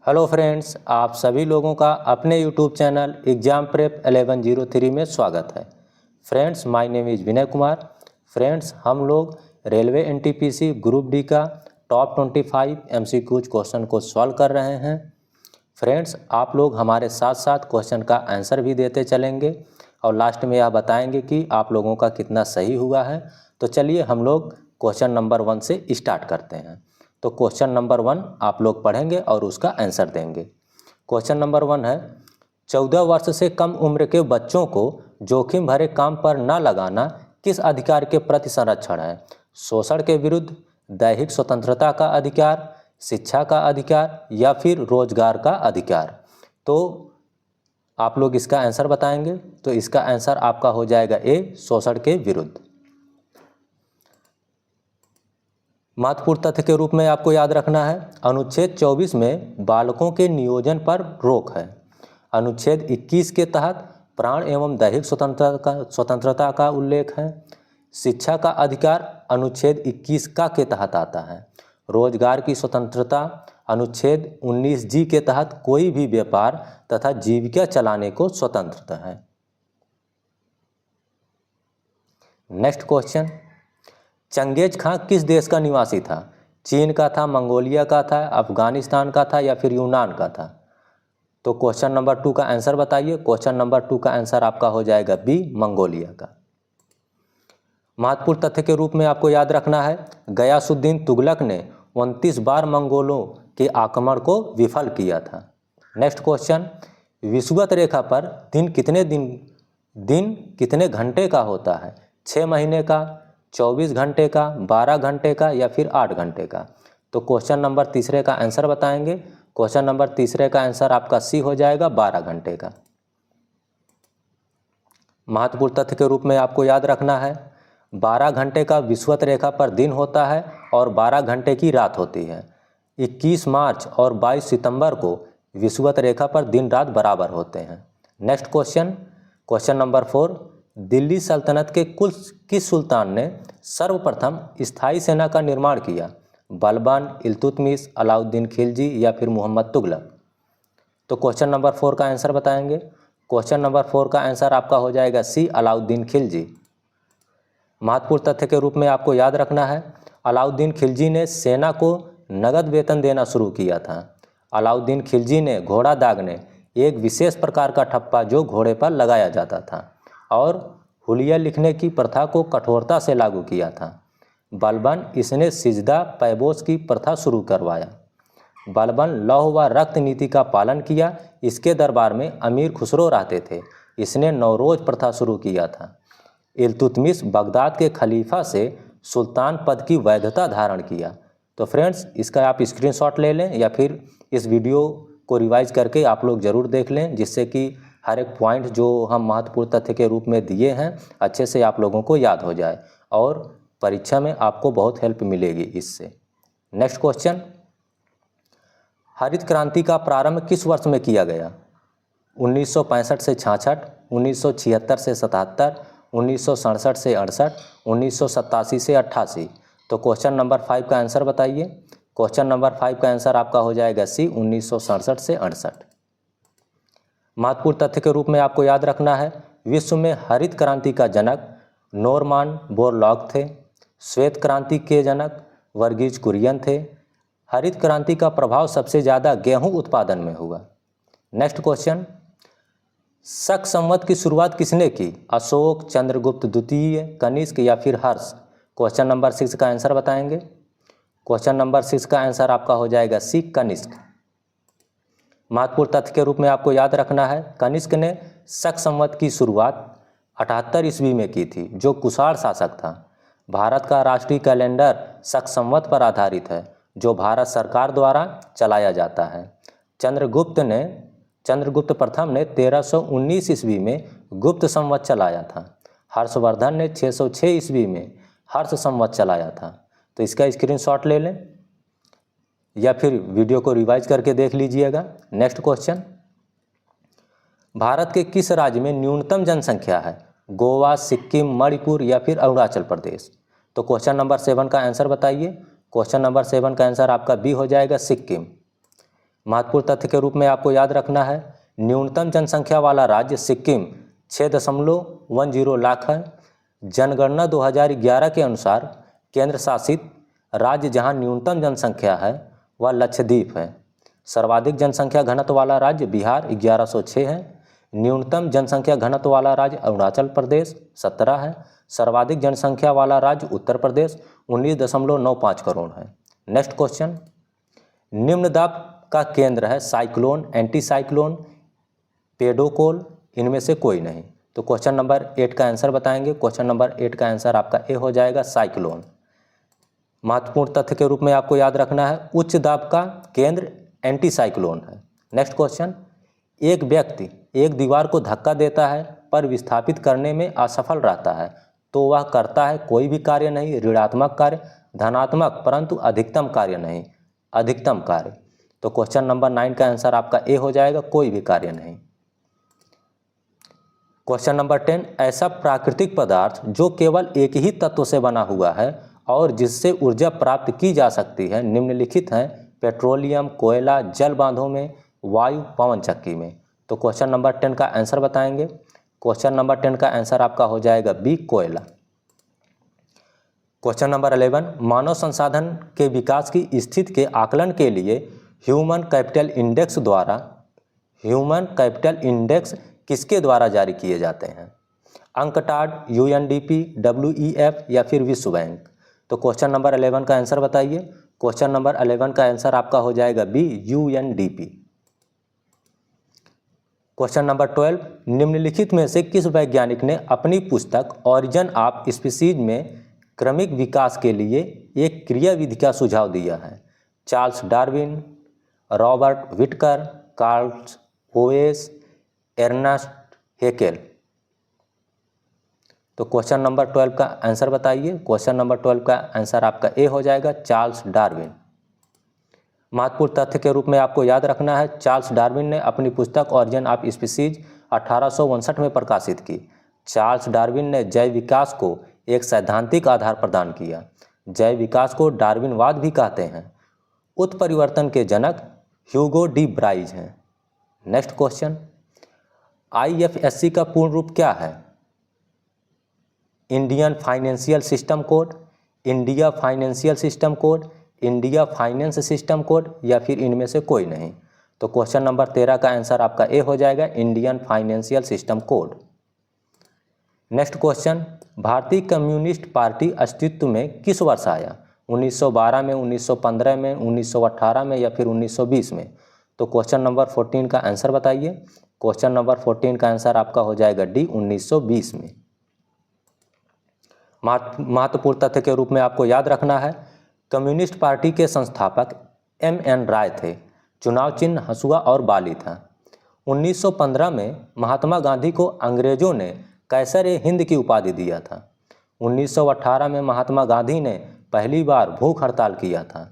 Hello friends, आप सभी लोगों का अपने यूट्यूब चैनल एग्ज़ाम प्रेप 1103 में स्वागत है। Friends, my name is Vinay Kumar. Friends, हम लोग रेलवे एनटीपीसी ग्रुप डी का टॉप 25 एमसीक्यूज क्वेश्चन को सॉल्व कर रहे हैं। फ्रेंड्स, आप लोग हमारे साथ साथ क्वेश्चन का आंसर भी देते चलेंगे और लास्ट में यह बताएंगे कि आप लोगों का कितना सही हुआ है। तो चलिए हम लोग क्वेश्चन नंबर 1 से स्टार्ट करते हैं। तो क्वेश्चन नंबर 1 आप लोग पढ़ेंगे और उसका आंसर देंगे। क्वेश्चन नंबर 1 है, 14 वर्ष से कम उम्र के बच्चों को जोखिम भरे काम पर न लगाना किस अधिकार के प्रति संरक्षण है? शोषण के विरुद्ध, दैहिक स्वतंत्रता का अधिकार, शिक्षा का अधिकार या फिर रोजगार का अधिकार? तो आप लोग इसका आंसर बताएंगे। तो इसका आंसर आपका हो जाएगा ए, शोषण के विरुद्ध। महत्वपूर्ण तथ्य के रूप में आपको याद रखना है, अनुच्छेद 24 में बालकों के नियोजन पर रोक है। अनुच्छेद 21 के तहत प्राण एवं दैहिक स्वतंत्रता का उल्लेख है। शिक्षा का अधिकार अनुच्छेद 21 का के तहत आता है। रोजगार की स्वतंत्रता अनुच्छेद 19G के तहत कोई भी व्यापार तथा जीविका चलाने को स्वतंत्रता है। नेक्स्ट क्वेश्चन, चंगेज खां किस देश का निवासी था? चीन का था, मंगोलिया का था, अफगानिस्तान का था या फिर यूनान का था? तो क्वेश्चन नंबर 2 का आंसर बताइए। क्वेश्चन नंबर 2 का आंसर आपका हो जाएगा बी, मंगोलिया का। महत्वपूर्ण तथ्य के रूप में आपको याद रखना है, गयासुद्दीन तुगलक ने 29 बार मंगोलों के आक्रमण को विफल किया था। नेक्स्ट क्वेश्चन, विषुवत रेखा पर दिन कितने घंटे का होता है? 6 महीने का, 24 घंटे का, 12 घंटे का या फिर 8 घंटे का? तो क्वेश्चन नंबर 3 का आंसर बताएंगे। क्वेश्चन नंबर 3 का आंसर आपका सी हो जाएगा, 12 घंटे का। महत्वपूर्ण तथ्य के रूप में आपको याद रखना है, 12 घंटे का विषुवत रेखा पर दिन होता है और 12 घंटे की रात होती है। 21 मार्च और 22 सितंबर को विषुवत रेखा पर दिन रात बराबर होते हैं। Next question, question number 4, Delhi सल्तनत के किस सुल्तान ने सर्वप्रथम स्थायी सेना का निर्माण किया? बलबन, इल्तुतमिश, अलाउद्दीन खिलजी या फिर मोहम्मद तुगलक? तो क्वेश्चन नंबर 4 का आंसर बताएंगे। क्वेश्चन नंबर 4 का आंसर आपका हो जाएगा सी, अलाउद्दीन खिलजी। महत्वपूर्ण तथ्य के रूप में आपको याद रखना है, अलाउद्दीन खिलजी ने सेना को नगद वेतन देना शुरू किया था। अलाउद्दीन खिलजी ने घोड़ा दागने, एक विशेष प्रकार का ठप्पा जो घोड़े पर लगाया जाता था, और हुलिया लिखने की प्रथा को कठोरता से लागू किया था। बलबन, इसने सिजदा पैबोस की प्रथा शुरू करवाया। बलबन लौह व रक्त नीति का पालन किया। इसके दरबार में अमीर खुसरो रहते थे। इसने नौरोज प्रथा शुरू किया था। इल्तुतमिश बगदाद के खलीफा से सुल्तान पद की वैधता धारण किया। तो फ्रेंड्स, इसका आप स्क्रीनशॉट ले लें या फिर इस वीडियो को रिवाइज करके आप लोग ज़रूर देख लें, जिससे कि हर एक पॉइंट जो हम महत्वपूर्ण तथ्य के रूप में दिए हैं अच्छे से आप लोगों को याद हो जाए और परीक्षा में आपको बहुत हेल्प मिलेगी इससे। नेक्स्ट क्वेश्चन, हरित क्रांति का प्रारंभ किस वर्ष में किया गया? 1965 से 66, 1976 से 77, 1967 से 68, 1987 से 88? तो क्वेश्चन नंबर 5 का आंसर बताइए। क्वेश्चन नंबर 5 का आंसर आपका हो जाएगा सी, 1967 से 68। महत्वपूर्ण तथ्य के रूप में आपको याद रखना है, विश्व में हरित क्रांति का जनक नॉर्मन बोरलॉग थे। श्वेत क्रांति के जनक वर्गीज कुरियन थे। हरित क्रांति का प्रभाव सबसे ज़्यादा गेहूं उत्पादन में हुआ। नेक्स्ट क्वेश्चन, शक संवत की शुरुआत किसने की? अशोक, चंद्रगुप्त द्वितीय, कनिष्क या फिर हर्ष? क्वेश्चन नंबर 6 का आंसर बताएंगे। क्वेश्चन नंबर 6 का आंसर आपका हो जाएगा सी, कनिष्क। महत्वपूर्ण तथ्य के रूप में आपको याद रखना है, कनिष्क ने शक संवत की शुरुआत 78 ईस्वी में की थी, जो कुषाण शासक था। भारत का राष्ट्रीय कैलेंडर शक संवत पर आधारित है, जो भारत सरकार द्वारा चलाया जाता है। चंद्रगुप्त प्रथम ने 1319 ईस्वी में गुप्त संवत चलाया था। हर्षवर्धन ने 606 ईस्वी में हर्ष संवत चलाया था। तो इसका स्क्रीनशॉट ले लें या फिर वीडियो को रिवाइज करके देख लीजिएगा। नेक्स्ट क्वेश्चन, भारत के किस राज्य में न्यूनतम जनसंख्या है? गोवा, सिक्किम, मणिपुर या फिर अरुणाचल प्रदेश? तो क्वेश्चन नंबर 7 का आंसर बताइए। क्वेश्चन नंबर 7 का आंसर आपका बी हो जाएगा, सिक्किम। महत्वपूर्ण तथ्य के रूप में आपको याद रखना है, न्यूनतम जनसंख्या वाला राज्य सिक्किम 6.10 लाख है। जनगणना 2011 के अनुसार केंद्र शासित राज्य जहां न्यूनतम जनसंख्या है वह लक्षद्वीप है। सर्वाधिक जनसंख्या घनत्व वाला राज्य बिहार 1106 है। न्यूनतम जनसंख्या घनत्व वाला राज्य अरुणाचल प्रदेश 17 है। सर्वाधिक जनसंख्या वाला राज्य उत्तर प्रदेश 19.95 करोड़ है। नेक्स्ट क्वेश्चन, निम्न दाब का केंद्र है साइक्लोन, एंटी साइक्लोन, पेडोकोल, इनमें से कोई नहीं। तो क्वेश्चन नंबर 8 का आंसर बताएंगे। क्वेश्चन नंबर 8 का आंसर आपका ए हो जाएगा, साइक्लोन। महत्वपूर्ण तथ्य के रूप में आपको याद रखना है, उच्च दाब का केंद्र एंटी साइक्लोन है। नेक्स्ट क्वेश्चन, एक व्यक्ति एक दीवार को धक्का देता है पर विस्थापित करने में असफल रहता है तो वह करता है कोई भी कार्य नहीं, ऋणात्मक कार्य, धनात्मक परंतु अधिकतम कार्य नहीं, अधिकतम कार्य। तो क्वेश्चन नंबर 9 का आंसर आपका ए हो जाएगा, कोई भी कार्य नहीं। क्वेश्चन नंबर 10, ऐसा प्राकृतिक पदार्थ जो केवल एक ही तत्व से बना हुआ है और जिससे ऊर्जा प्राप्त की जा सकती है निम्नलिखित हैं, पेट्रोलियम, कोयला, जल बांधों में, वायु, पवन चक्की में। तो क्वेश्चन नंबर 10 का आंसर बताएंगे। क्वेश्चन नंबर 10 का आंसर आपका हो जाएगा बी, कोयला। क्वेश्चन नंबर 11, मानव संसाधन के विकास की स्थिति के आकलन के लिए ह्यूमन कैपिटल इंडेक्स किसके द्वारा जारी किए जाते हैं? अंकटाड, यूएनडीपी, डब्ल्यूईएफ या फिर विश्व बैंक। तो क्वेश्चन नंबर 11 का आंसर बताइए। क्वेश्चन नंबर 11 का आंसर आपका हो जाएगा बी, यूएनडीपी। क्वेश्चन नंबर 12, निम्नलिखित में से किस वैज्ञानिक ने अपनी पुस्तक ऑरिजिन ऑफ स्पीसीज में क्रमिक विकास के लिए एक क्रियाविधि का सुझाव दिया है? Charles Darwin, Robert Whittaker, Carl Woese, Ernst Haeckel. तो क्वेश्चन नंबर 12 का आंसर बताइए। क्वेश्चन नंबर 12 का आंसर आपका ए हो जाएगा, चार्ल्स डार्विन। महत्वपूर्ण तथ्य के रूप में आपको याद रखना है, चार्ल्स डार्विन ने अपनी पुस्तक ऑरिजिन ऑफ स्पीसीज 1859 में प्रकाशित की। चार्ल्स डार्विन ने जैव विकास को एक सैद्धांतिक आधार प्रदान किया। जैव विकास को डार्विनवाद भी कहते हैं। उत्परिवर्तन के जनक ह्यूगो डी ब्राइज हैं। नेक्स्ट क्वेश्चन, आईएफएससी का पूर्ण रूप क्या है? Indian financial system code, India financial system code, India finance system code या फिर इनमें से कोई नहीं। तो क्वेश्चन नंबर 13 का आंसर आपका ए हो जाएगा, Indian financial system code. Next question, भारतीय कम्युनिस्ट पार्टी अस्तित्व में किस वर्ष आया? 1912 में, 1915 में, 1918 में या फिर 1920 में। तो क्वेश्चन नंबर 14 का आंसर बताइए। क्वेश्चन नंबर 14 का आंसर आपका हो जाएगा डी, 1920 में। महत्वपूर्ण तथ्य के रूप में आपको याद रखना है, कम्युनिस्ट पार्टी के संस्थापक एम.एन. राय थे। चुनाव चिन्ह हंसुआ और बाली था। 1915 में महात्मा गांधी को अंग्रेजों ने कैसर-ए-हिंद की उपाधि दिया था। 1918 में महात्मा गांधी ने पहली बार भूख हड़ताल किया था।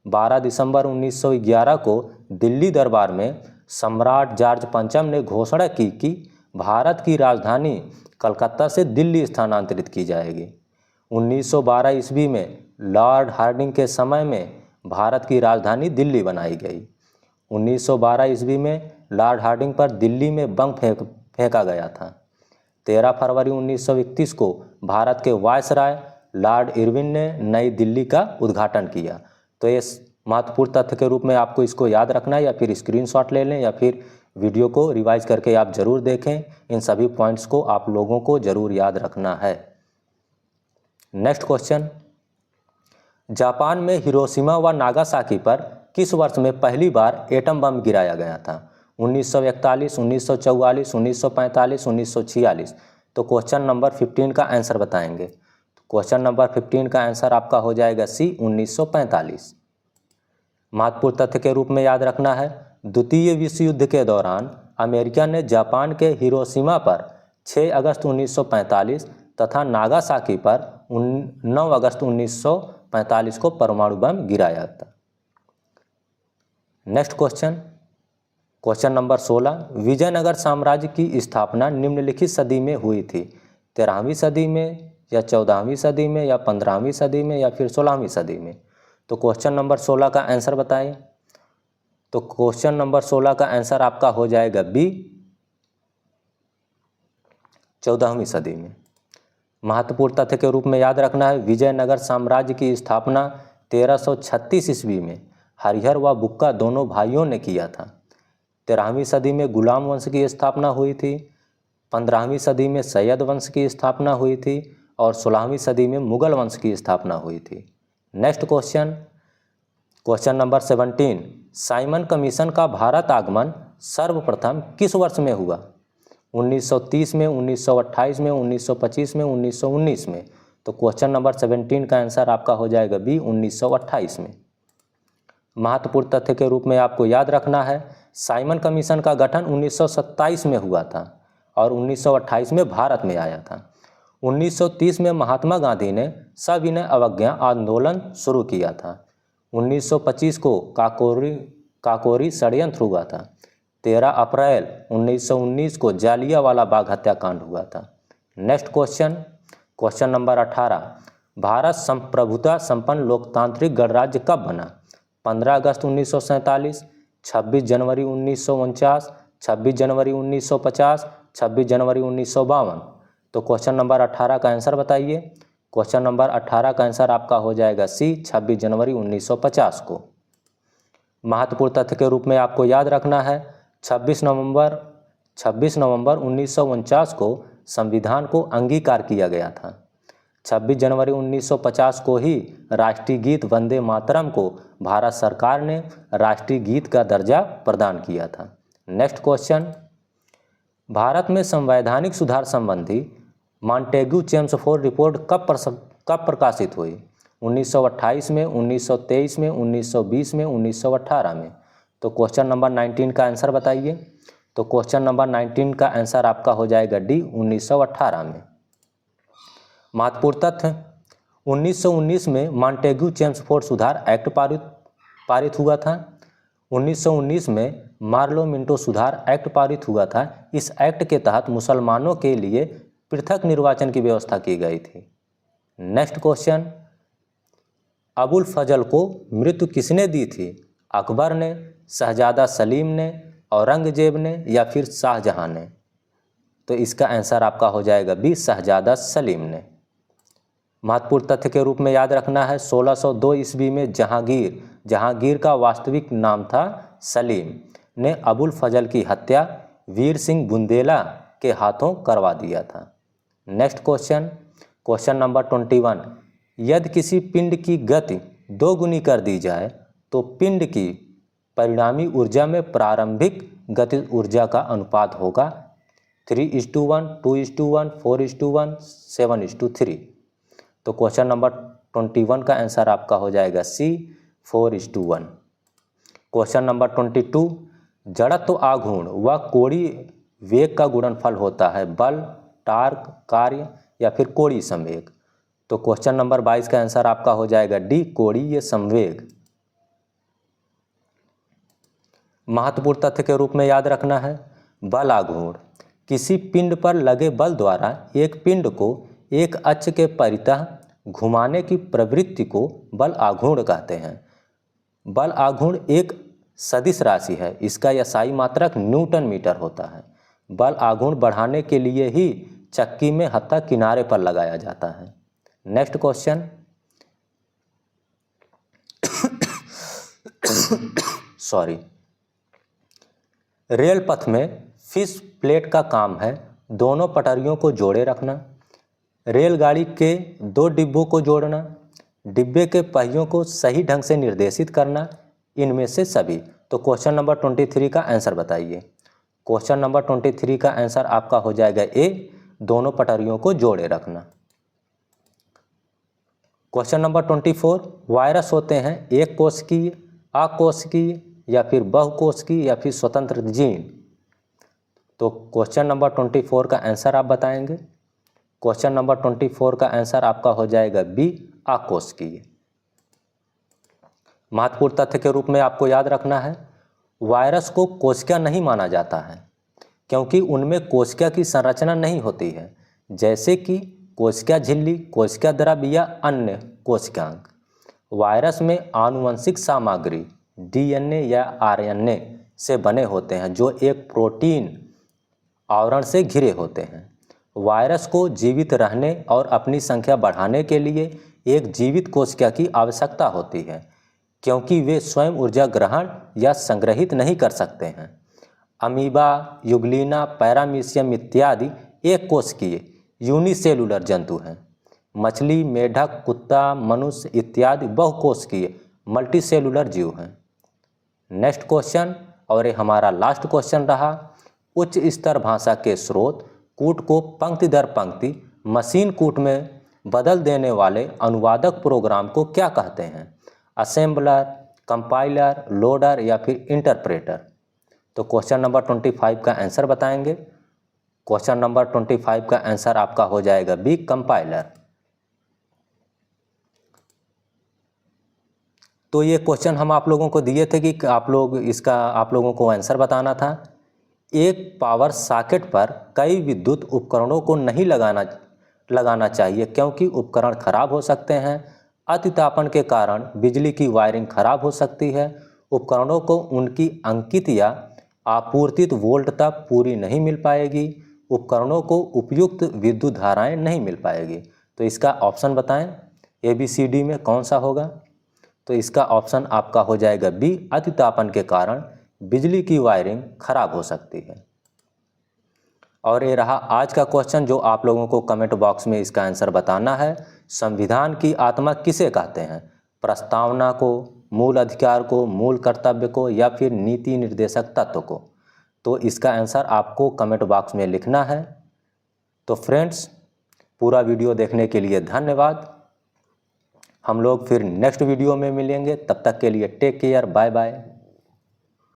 12 दिसंबर 1911 को दिल्ली दरबार में सम्राट जॉर्ज पंचम ने घोषणा की कि भारत की राजधानी कलकत्ता से दिल्ली स्थानांतरित की जाएगी। 1912 ईस्वी में लॉर्ड हार्डिंग के समय में भारत की राजधानी दिल्ली बनाई गई। 1912 ईस्वी में लॉर्ड हार्डिंग पर दिल्ली में बम फेंका गया था। 13 फरवरी 1931 को भारत के वायसराय लॉर्ड इरविन ने नई दिल्ली का उद्घाटन किया। तो ये महत्वपूर्ण तथ्य के रूप में आपको इसको याद रखना है, या फिर स्क्रीनशॉट ले लें या फिर वीडियो को रिवाइज करके आप ज़रूर देखें। इन सभी पॉइंट्स को आप लोगों को ज़रूर याद रखना है। नेक्स्ट क्वेश्चन, जापान में हिरोशिमा व नागासाकी पर किस वर्ष में पहली बार एटम बम गिराया गया था? 1941, 1944, 1945, 1946। तो क्वेश्चन नंबर 15 का आंसर बताएंगे। क्वेश्चन नंबर 15 का आंसर आपका हो जाएगा सी, 1945। महत्वपूर्ण तथ्य के रूप में याद रखना है, द्वितीय विश्व युद्ध के दौरान अमेरिका ने जापान के हिरोशिमा पर 6 अगस्त 1945 तथा नागासाकी पर 9 अगस्त 1945 को परमाणु बम गिराया था। Next question, question number 16, Vijayanagar साम्राज्य की स्थापना निम्नलिखित सदी में हुई थी? 13वीं सदी में या 14वीं सदी में या 15वीं सदी में या फिर 16वीं सदी में। तो क्वेश्चन नंबर 16 का आंसर बताएं। तो क्वेश्चन नंबर 16 का आंसर आपका हो जाएगा बी, 14वीं सदी में। महत्वपूर्ण तथ्य के रूप में याद रखना है, विजयनगर साम्राज्य की स्थापना 1336 ईस्वी में हरिहर व बुक्का दोनों भाइयों ने किया था। 13वीं सदी में गुलाम वंश की स्थापना हुई थी, 15वीं सदी में सैयद वंश की स्थापना हुई थी और 16वीं सदी में मुगल वंश की स्थापना हुई थी। Next question, question number 17, Simon commission का भारत आगमन सर्वप्रथम किस वर्ष में हुआ? 1930 में, 1928 में, 1925 में, 1919 में। तो क्वेश्चन नंबर 17 का आंसर आपका हो जाएगा बी, 1928 में। महत्वपूर्ण तथ्य के रूप में आपको याद रखना है, साइमन कमीशन का गठन 1927 में हुआ था और 1928 में भारत में आया था। 1930 में महात्मा गांधी ने सविनय अवज्ञा आंदोलन शुरू किया था। 1925 को काकोरी षड्यंत्र हुआ था। 13 अप्रैल 1919 को जालियांवाला बाग हत्याकांड हुआ था। Next question, question number 18, Bharat संप्रभुता संपन्न लोकतांत्रिक गणराज्य कब बना? 15 अगस्त 1947, 26 जनवरी 1949, 26 जनवरी 1950, 26 जनवरी 1952। तो क्वेश्चन नंबर 18 का आंसर बताइए। क्वेश्चन नंबर 18 का आंसर आपका हो जाएगा सी, 26 जनवरी 1950 को। महत्वपूर्ण तथ्य के रूप में आपको याद रखना है, 26 नवंबर 1949 को संविधान को अंगीकार किया गया था। 26 जनवरी 1950 को ही राष्ट्रीय गीत वंदे मातरम को भारत सरकार ने राष्ट्रीय गीत का दर्जा प्रदान किया था। नेक्स्ट क्वेश्चन, भारत में संवैधानिक सुधार संबंधी मॉन्टेग्यू चेम्सफोर्ड रिपोर्ट कब प्रकाशित हुई? 1928 में, 1923 में, 1920 में, 1918 में। तो क्वेश्चन नंबर 19 का आंसर बताइए। तो क्वेश्चन नंबर 19 का आंसर आपका हो जाएगा डी, 1918 में। महत्वपूर्ण तथ्य, 1919 में मॉन्टेग्यू चेम्सफोर्ड सुधार एक्ट पारित हुआ था। 1919 में मार्लो मिंटो सुधार एक्ट पारित हुआ था। इस एक्ट के तहत मुसलमानों के लिए पृथक निर्वाचन की व्यवस्था की गई थी। नेक्स्ट क्वेश्चन, अबुल फजल को मृत्यु किसने दी थी? अकबर ने, शहजादा सलीम ने, औरंगजेब ने या फिर शाहजहां ने? तो इसका आंसर आपका हो जाएगा बी, शहजादा सलीम ने। महत्वपूर्ण तथ्य के रूप में याद रखना है, 1602 ईस्वी में जहांगीर का वास्तविक नाम था सलीम, ने अबुल फजल की हत्या वीर सिंह बुंदेला के हाथों करवा दिया था। नेक्स्ट क्वेश्चन, क्वेश्चन नंबर 21, यदि किसी पिंड की गति 2 गुनी कर दी जाए तो पिंड की परिणामी ऊर्जा में प्रारंभिक गतिज ऊर्जा का अनुपात होगा 3:1, 2:1, 4:1, 7:3। तो क्वेश्चन नंबर 21 का आंसर आपका हो जाएगा सी, 4:1। क्वेश्चन नंबर 22, जड़त्व आघूर्ण व कोणीय वेग का गुणनफल होता है बल, टार्क, कार्य या फिर कोणीय संवेग। तो क्वेश्चन नंबर 22 का आंसर आपका हो जाएगा डी, कोणीय संवेग। महत्वपूर्ण तथ्य के रूप में याद रखना है, बल आघूर्ण, किसी पिंड पर लगे बल द्वारा एक पिंड को एक अक्ष के परितः घुमाने की प्रवृत्ति को बल आघूर्ण कहते हैं। बल आघूर्ण एक सदिश राशि है, इसका SI मात्रक न्यूटन मीटर होता है। बल आघूर्ण बढ़ाने के लिए ही चक्की में हत्था किनारे पर लगाया जाता है। नेक्स्ट क्वेश्चन, सॉरी, रेल पथ में फिश प्लेट का काम है दोनों पटरियों को जोड़े रखना, रेलगाड़ी के 2 डिब्बों को जोड़ना, डिब्बे के पहियों को सही ढंग से निर्देशित करना, इनमें से सभी। तो क्वेश्चन नंबर 23 का आंसर बताइए। क्वेश्चन नंबर 23 का आंसर आपका हो जाएगा ए, दोनों पटरियों को जोड़े रखना। क्वेश्चन नंबर 24, वायरस होते हैं एक कोशिकीय, अकोशिकीय या फिर बहुकोशिकीय या फिर स्वतंत्र जीन। तो क्वेश्चन नंबर 24 का आंसर आप बताएंगे। क्वेश्चन नंबर 24 का आंसर आपका हो जाएगा बी, अकोशिकीय। महत्वपूर्ण तथ्य के रूप में आपको याद रखना है, वायरस को कोशिका नहीं माना जाता है क्योंकि उनमें कोशिका की संरचना नहीं होती है, जैसे कि कोशिका झिल्ली, कोशिका द्रव्य या अन्य कोशिकांग। वायरस में आनुवंशिक सामग्री डीएनए या आरएनए से बने होते हैं, जो एक प्रोटीन आवरण से घिरे होते हैं। वायरस को जीवित रहने और अपनी संख्या बढ़ाने के लिए एक जीवित कोशिका की आवश्यकता होती है, क्योंकि वे स्वयं ऊर्जा ग्रहण या संग्रहित नहीं कर सकते हैं। अमीबा, युगलिना, पैरामीशियम इत्यादि एक कोशिकीय यूनिसेलुलर जंतु हैं। मछली, मेढक, कुत्ता, मनुष्य इत्यादि बहुकोशिकीय मल्टीसेलुलर जीव हैं। नेक्स्ट क्वेश्चन, और ये हमारा लास्ट क्वेश्चन रहा, उच्च स्तर भाषा के स्रोत कूट को पंक्ति दर पंक्ति मशीन कूट में बदल देने वाले अनुवादक प्रोग्राम को क्या कहते हैं? असेंबलर, कंपाइलर, लोडर या फिर इंटरप्रेटर? तो क्वेश्चन नंबर 25 का आंसर बताएंगे। क्वेश्चन नंबर 25 का आंसर आपका हो जाएगा बी, कंपाइलर। तो ये क्वेश्चन हम आप लोगों को दिए थे कि आप लोगों को आंसर बताना था। एक पावर सॉकेट पर कई विद्युत उपकरणों को नहीं लगाना चाहिए, क्योंकि उपकरण खराब हो सकते हैं। अतितापन के कारण बिजली की वायरिंग खराब हो सकती है। उपकरणों को उनकी अंकित या आपूर्तित वोल्ट तक पूरी नहीं मिल पाएगी। उपकरणों को उपयुक्त विद्युत धाराएं नहीं मिल पाएगी। तो इसका ऑप्शन बताएं, ABCD में कौन सा होगा? तो इसका ऑप्शन आपका हो जाएगा बी, अतितापन के कारण बिजली की वायरिंग खराब हो सकती है। और ये रहा आज का क्वेश्चन, जो आप लोगों को कमेंट बॉक्स में इसका आंसर बताना है। संविधान की आत्मा किसे कहते हैं? प्रस्तावना को, मूल अधिकार को, मूल कर्तव्य को या फिर नीति निर्देशक तत्व को? तो इसका आंसर आपको कमेंट बॉक्स में लिखना है। तो फ्रेंड्स, पूरा वीडियो देखने के लिए धन्यवाद। हम लोग फिर नेक्स्ट वीडियो में मिलेंगे, तब तक के लिए टेक केयर, बाय बाय।